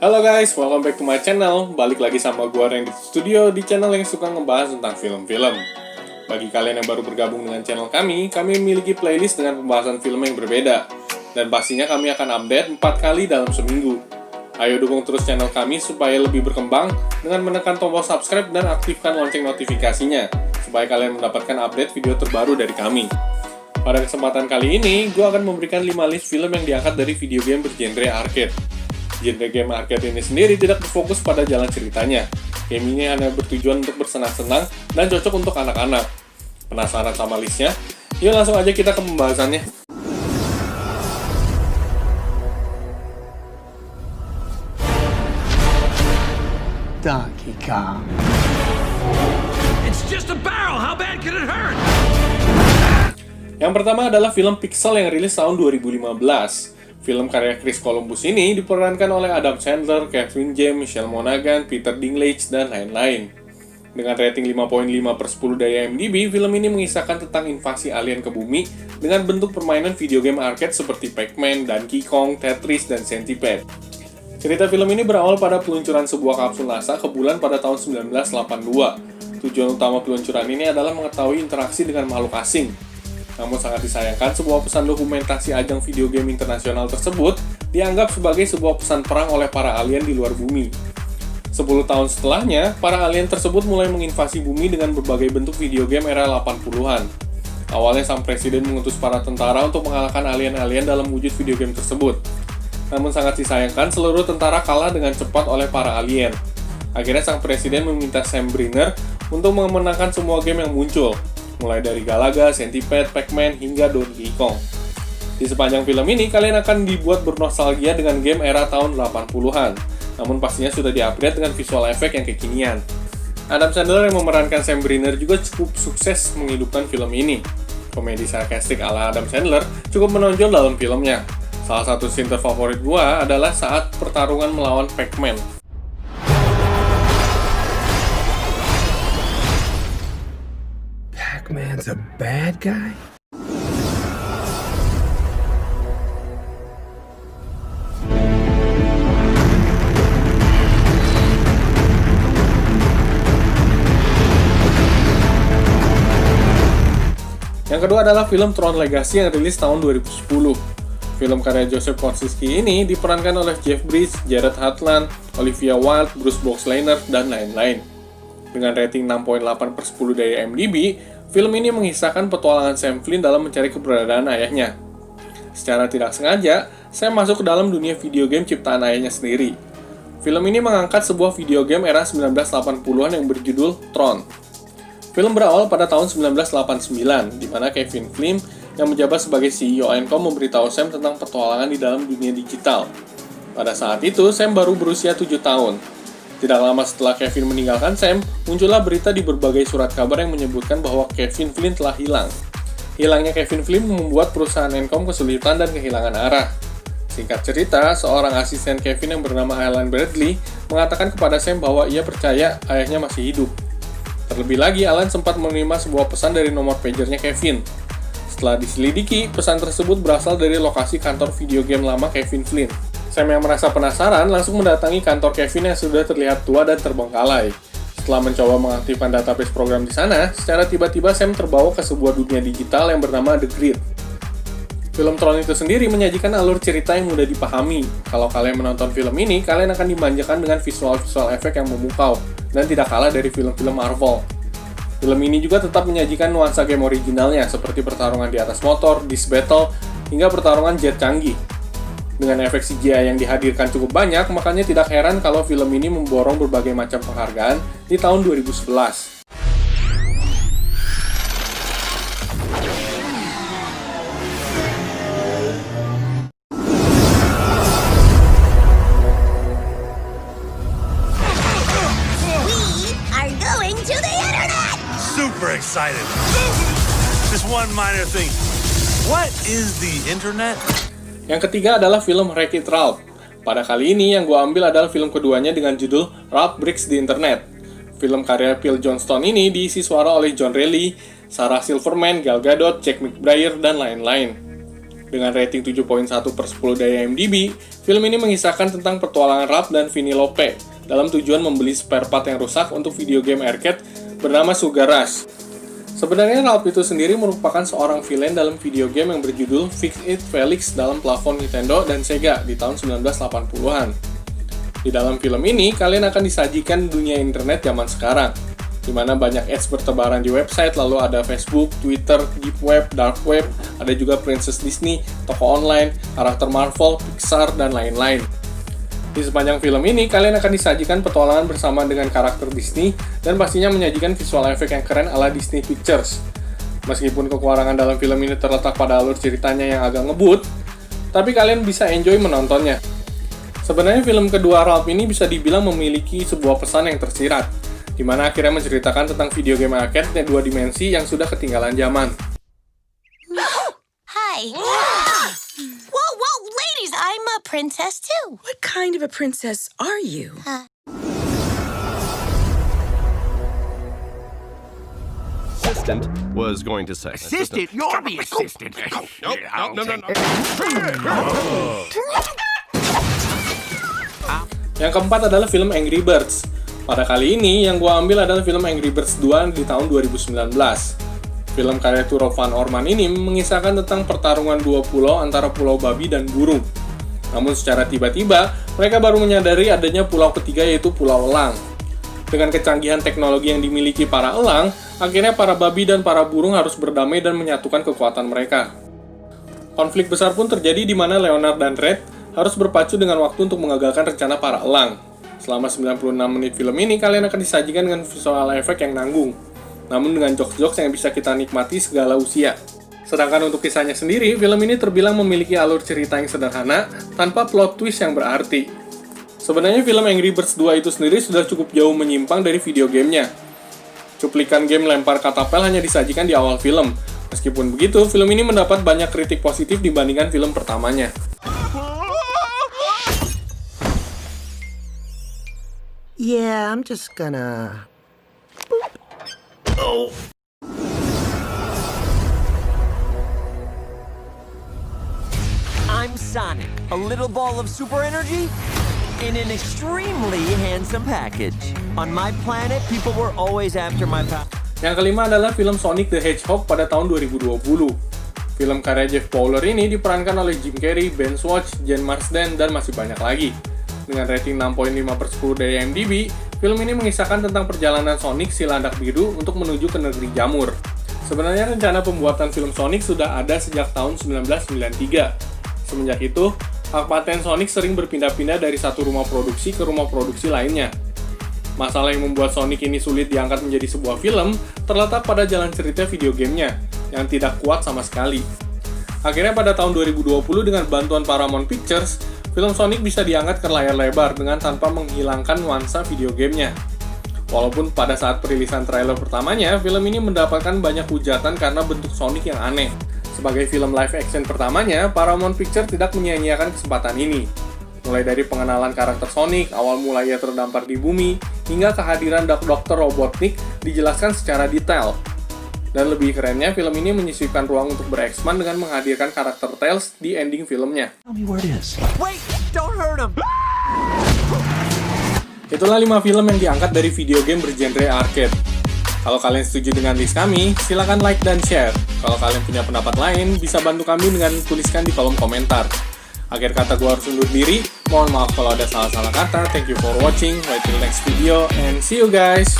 Halo guys, welcome back to my channel. Balik lagi sama gue Randy Studio di channel yang suka ngebahas tentang film-film. Bagi kalian yang baru bergabung dengan channel kami memiliki playlist dengan pembahasan film yang berbeda. Dan pastinya kami akan update 4 kali dalam seminggu. Ayo dukung terus channel kami supaya lebih berkembang dengan menekan tombol subscribe dan aktifkan lonceng notifikasinya, supaya kalian mendapatkan update video terbaru dari kami. Pada kesempatan kali ini, gue akan memberikan 5 list film yang diangkat dari video game bergenre arcade. Genre game arcade ini sendiri tidak berfokus pada jalan ceritanya. Game ini hanya bertujuan untuk bersenang-senang dan cocok untuk anak-anak. Penasaran sama listnya? Yuk langsung aja kita ke pembahasannya. Donkey Kong. It's just a barrel. How bad can it hurt? Yang pertama adalah film Pixel yang rilis tahun 2015. Film karya Chris Columbus ini diperankan oleh Adam Sandler, Kevin James, Michelle Monaghan, Peter Dinklage, dan lain-lain. Dengan rating 5.5/10 dari IMDb, film ini mengisahkan tentang invasi alien ke bumi dengan bentuk permainan video game arcade seperti Pac-Man, Donkey Kong, Tetris, dan Centipede. Cerita film ini berawal pada peluncuran sebuah kapsul NASA ke bulan pada tahun 1982. Tujuan utama peluncuran ini adalah mengetahui interaksi dengan makhluk asing. Namun sangat disayangkan, sebuah pesan dokumentasi ajang video game internasional tersebut dianggap sebagai sebuah pesan perang oleh para alien di luar bumi. 10 tahun setelahnya, para alien tersebut mulai menginvasi bumi dengan berbagai bentuk video game era 80-an. Awalnya sang presiden mengutus para tentara untuk mengalahkan alien-alien dalam wujud video game tersebut. Namun sangat disayangkan, seluruh tentara kalah dengan cepat oleh para alien. Akhirnya sang presiden meminta Sam Brinner untuk memenangkan semua game yang muncul, mulai dari Galaga, Centipede, Pac-Man, hingga Donkey Kong. Di sepanjang film ini, kalian akan dibuat bernostalgia dengan game era tahun 80-an, namun pastinya sudah di-upgrade dengan visual efek yang kekinian. Adam Sandler yang memerankan Sam Brinner juga cukup sukses menghidupkan film ini. Komedi sarkastik ala Adam Sandler cukup menonjol dalam filmnya. Salah satu scene terfavorit gua adalah saat pertarungan melawan Pac-Man. Pac-Man's a bad guy? Yang kedua adalah film Tron Legacy yang rilis tahun 2010. Film karya Joseph Kosinski ini diperankan oleh Jeff Bridges, Jared Hartland, Olivia Wilde, Bruce Boxleitner, dan lain-lain. Dengan rating 6.8/10 dari IMDb, film ini mengisahkan petualangan Sam Flynn dalam mencari keberadaan ayahnya. Secara tidak sengaja, Sam masuk ke dalam dunia video game ciptaan ayahnya sendiri. Film ini mengangkat sebuah video game era 1980-an yang berjudul Tron. Film berawal pada tahun 1989, di mana Kevin Flynn yang menjabat sebagai CEO Encom memberitahu Sam tentang petualangan di dalam dunia digital. Pada saat itu, Sam baru berusia 7 tahun. Tidak lama setelah Kevin meninggalkan Sam, muncullah berita di berbagai surat kabar yang menyebutkan bahwa Kevin Flynn telah hilang. Hilangnya Kevin Flynn membuat perusahaan Encom kesulitan dan kehilangan arah. Singkat cerita, seorang asisten Kevin yang bernama Alan Bradley mengatakan kepada Sam bahwa ia percaya ayahnya masih hidup. Terlebih lagi, Alan sempat menerima sebuah pesan dari nomor pagernya Kevin. Setelah diselidiki, pesan tersebut berasal dari lokasi kantor video game lama Kevin Flynn. Sam yang merasa penasaran langsung mendatangi kantor Kevin yang sudah terlihat tua dan terbengkalai. Setelah mencoba mengaktifkan database program di sana, secara tiba-tiba Sam terbawa ke sebuah dunia digital yang bernama The Grid. Film Tron itu sendiri menyajikan alur cerita yang mudah dipahami. Kalau kalian menonton film ini, kalian akan dimanjakan dengan visual-visual efek yang memukau, dan tidak kalah dari film-film Marvel. Film ini juga tetap menyajikan nuansa game originalnya, seperti pertarungan di atas motor, disc battle, hingga pertarungan jet canggih. Dengan efek CGI yang dihadirkan cukup banyak, makanya tidak heran kalau film ini memborong berbagai macam penghargaan di tahun 2011. Super excited. Just one minor thing. What is the internet? Yang ketiga adalah film Wreck-It Ralph. Pada kali ini yang gue ambil adalah film keduanya dengan judul Ralph Breaks the Internet. Film karya Phil Johnstone ini diisi suara oleh John Reilly, Sarah Silverman, Gal Gadot, Jack McBrayer, dan lain-lain. Dengan rating 7.1 per 10 dari IMDb, film ini mengisahkan tentang petualangan Ralph dan Vanellope dalam tujuan membeli spare part yang rusak untuk video game arcade bernama Sugar Rush. Sebenarnya Ralph itu sendiri merupakan seorang villain dalam video game yang berjudul Fix It Felix dalam platform Nintendo dan Sega di tahun 1980-an. Di dalam film ini, kalian akan disajikan dunia internet zaman sekarang, di mana banyak ads bertebaran di website, lalu ada Facebook, Twitter, Deep Web, Dark Web, ada juga Princess Disney, toko online, karakter Marvel, Pixar, dan lain-lain. Di sepanjang film ini, kalian akan disajikan petualangan bersama dengan karakter Disney dan pastinya menyajikan visual efek yang keren ala Disney Pictures. Meskipun kekurangan dalam film ini terletak pada alur ceritanya yang agak ngebut, tapi kalian bisa enjoy menontonnya. Sebenarnya film kedua Ralph ini bisa dibilang memiliki sebuah pesan yang tersirat, di mana akhirnya menceritakan tentang video game arcade dua dimensi yang sudah ketinggalan zaman. Hi. Whoa, ladies, I'm a princess too. What kind of a princess are you? Assistant was going to say. Assistant? You're the assistant. Nope, no. Yang keempat adalah film Angry Birds. Pada kali ini, yang gua ambil adalah film Angry Birds 2 di tahun 2019. Film karya Turo van Orman ini mengisahkan tentang pertarungan dua pulau antara Pulau Babi dan Burung. Namun secara tiba-tiba, mereka baru menyadari adanya pulau ketiga yaitu Pulau Elang. Dengan kecanggihan teknologi yang dimiliki para elang, akhirnya para babi dan para burung harus berdamai dan menyatukan kekuatan mereka. Konflik besar pun terjadi di mana Leonard dan Red harus berpacu dengan waktu untuk mengagalkan rencana para elang. Selama 96 menit film ini, kalian akan disajikan dengan visual efek yang nanggung, namun dengan jokes-jokes yang bisa kita nikmati segala usia. Sedangkan untuk kisahnya sendiri, film ini terbilang memiliki alur cerita yang sederhana, tanpa plot twist yang berarti. Sebenarnya film Angry Birds 2 itu sendiri sudah cukup jauh menyimpang dari video gamenya. Cuplikan game lempar katapel hanya disajikan di awal film. Meskipun begitu, film ini mendapat banyak kritik positif dibandingkan film pertamanya. Yeah, I'm just gonna... I'm Sonic, a little ball of super energy in an extremely handsome package. On my planet, people were always after my power. Yang kelima adalah film Sonic the Hedgehog pada tahun 2020. Film karya Jeff Fowler ini diperankan oleh Jim Carrey, Ben Schwartz, Jen Marsden, dan masih banyak lagi. Dengan rating 6.5 per 10 dari IMDb, film ini mengisahkan tentang perjalanan Sonic si landak biru untuk menuju ke negeri jamur. Sebenarnya rencana pembuatan film Sonic sudah ada sejak tahun 1993. Semenjak itu, hak paten Sonic sering berpindah-pindah dari satu rumah produksi ke rumah produksi lainnya. Masalah yang membuat Sonic ini sulit diangkat menjadi sebuah film terletak pada jalan cerita video gamenya, yang tidak kuat sama sekali. Akhirnya pada tahun 2020 dengan bantuan Paramount Pictures, film Sonic bisa diangkat ke layar lebar dengan tanpa menghilangkan nuansa video gamenya. Walaupun pada saat perilisan trailer pertamanya, film ini mendapatkan banyak hujatan karena bentuk Sonic yang aneh. Sebagai film live action pertamanya, Paramount Pictures tidak menyia-nyiakan kesempatan ini. Mulai dari pengenalan karakter Sonic, awal mula ia terdampar di bumi, hingga kehadiran Dr. Robotnik dijelaskan secara detail. Dan lebih kerennya, film ini menyisipkan ruang untuk berekspan dengan menghadirkan karakter Tails di ending filmnya. Wait, don't hurt him! Itulah 5 film yang diangkat dari video game bergenre arcade. Kalau kalian setuju dengan list kami, silakan like dan share. Kalau kalian punya pendapat lain, bisa bantu kami dengan tuliskan di kolom komentar. Akhir kata gua harus undur diri, mohon maaf kalau ada salah-salah kata. Thank you for watching, wait till next video, and see you guys!